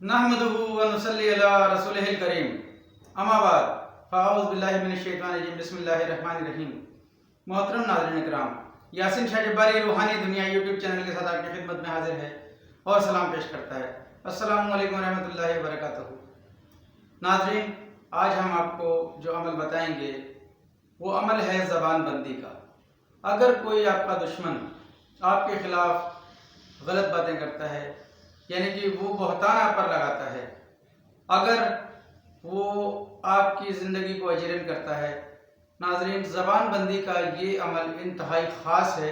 नहमदुहु व नुसल्ली अला रसूलिहिल करीम अम्मा बाद फ़अऊज़ु बिल्लाहि मिनश शैतानिर रजीम बिस्मिल्लाहिर रहमानिर रहीम। मोहतरम नाज़रीन इकराम, यासीन शाह जब्बारी रूहानी दुनिया यूट्यूब चैनल के साथ आपकी खिदमत में हाजिर है और सलाम पेश करता है। अस्सलामु अलैकुम रहमतुल्लाहि व बरकातुहू। नाज़रीन, आज हम आपको जो अमल बताएंगे वो अमल है ज़बान बंदी का। अगर कोई आपका दुश्मन आपके ख़िलाफ़ गलत बातें करता है, यानी कि वो बहतान आप पर लगाता है, अगर वो आपकी ज़िंदगी को अजीरन करता है, नाज़रीन ज़बान बंदी का ये अमल इंतहाई ख़ास है।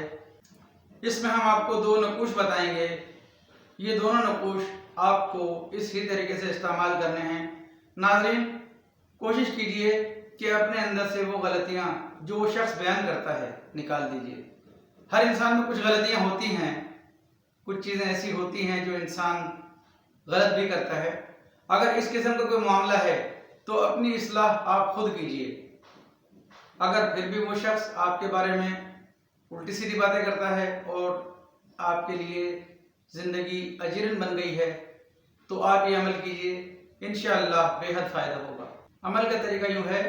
इसमें हम आपको दो नकूश बताएंगे। ये दोनों नकूश आपको इसी तरीके से इस्तेमाल करने हैं। नाज़रीन, कोशिश कीजिए कि अपने अंदर से वो गलतियाँ जो वो शख्स बयान करता है निकाल दीजिए। हर इंसान में कुछ गलतियाँ होती हैं, कुछ चीज़ें ऐसी होती हैं जो इंसान गलत भी करता है। अगर इस किस्म का कोई मामला है तो अपनी इस्लाह आप खुद कीजिए। अगर फिर भी वो शख्स आपके बारे में उल्टी सीधी बातें करता है और आपके लिए ज़िंदगी अजीरन बन गई है तो आप ये अमल कीजिए, इंशाअल्लाह बेहद फ़ायदा होगा। अमल का तरीका यूँ है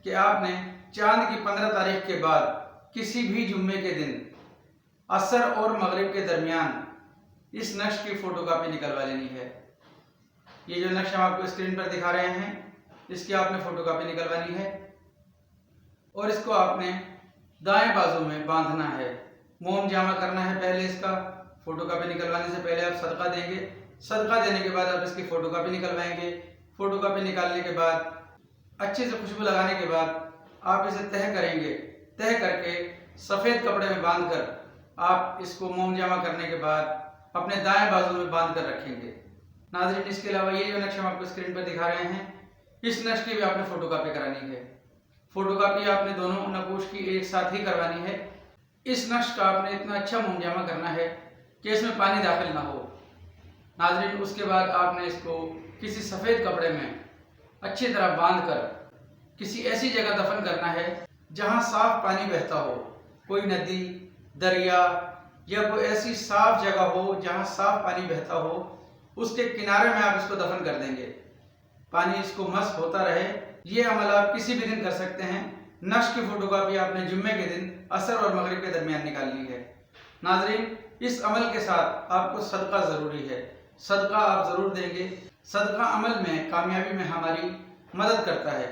कि आपने चाँद की 15 तारीख के बाद किसी भी जुम्मे के दिन असर और मगरिब के दरमियान इस नक्श की फ़ोटोकॉपी निकलवा लेनी है। ये जो नक्श हम आपको स्क्रीन पर दिखा रहे हैं, इसकी आपने फ़ोटोकॉपी निकलवानी है और इसको आपने दाएं बाजू में बांधना है, मोम जामा करना है। पहले इसका फ़ोटोकॉपी निकलवाने से पहले आप सदका देंगे। सदका देने के बाद आप इसकी फ़ोटोकॉपी निकलवाएंगे। फ़ोटोकॉपी निकालने के बाद अच्छे से खुशबू लगाने के बाद आप इसे तह करेंगे। तह करके सफ़ेद कपड़े में बांध कर आप इसको मोम जामा करने के बाद अपने दाएं बाजू में बांध कर रखेंगे। नाज़रीन, इसके अलावा ये जो नक्श हम आपको स्क्रीन पर दिखा रहे हैं, इस नक्श की भी आपने फ़ोटोकॉपी करानी है। फ़ोटोकॉपी आपने दोनों नकूश की एक साथ ही करवानी है। इस नक्श का आपने इतना अच्छा मोम जामा करना है कि इसमें पानी दाखिल ना हो। नाज़रीन, उसके बाद आपने इसको किसी सफ़ेद कपड़े में अच्छी तरह बांध कर किसी ऐसी जगह दफन करना है जहाँ साफ पानी बहता हो, कोई नदी, दरिया या कोई ऐसी साफ जगह हो जहाँ साफ पानी बहता हो, उसके किनारे में आप इसको दफन कर देंगे। पानी इसको मस्क होता रहे। ये अमल आप किसी भी दिन कर सकते हैं। नक्श की फ़ोटोकॉपी आपने जुम्मे के दिन असर और मगरिब के दरमियान निकालनी है। नाज़रीन, इस अमल के साथ आपको सदका ज़रूरी है। सदका आप ज़रूर देंगे। सदका अमल में कामयाबी में हमारी मदद करता है।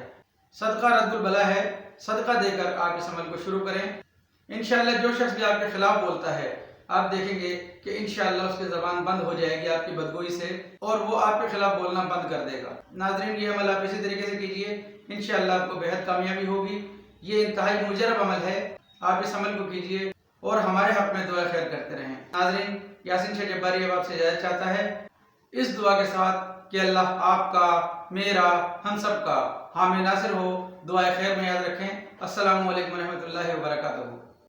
सदका रद्दुल बला है। सदका देकर आप इस अमल को शुरू करें। इंशाअल्लाह जो शख्स भी आपके खिलाफ बोलता है, आप देखेंगे कि इंशाअल्लाह उसकी ज़बान बंद हो जाएगी आपकी बदगोई से और वो आपके खिलाफ बोलना बंद कर देगा। नाज़रीन, ये अमल आप इसी तरीके से कीजिए, इंशाअल्लाह आपको बेहद कामयाबी होगी। ये इंतहाई मुजरब अमल है। आप इस अमल को कीजिए और हमारे हक़ में दुआ खैर करते रहें। नाज़रीन, यासीन शाह जब्बारी अब आपसे इजाज़त चाहता है, इस दुआ के साथ कि अल्लाह आपका, मेरा, हम सब का हामी नासिर हो। दुआ खैर में याद रखें। अस्सलामु अलैकुम रहमतुल्लाहि व बरकातुहू।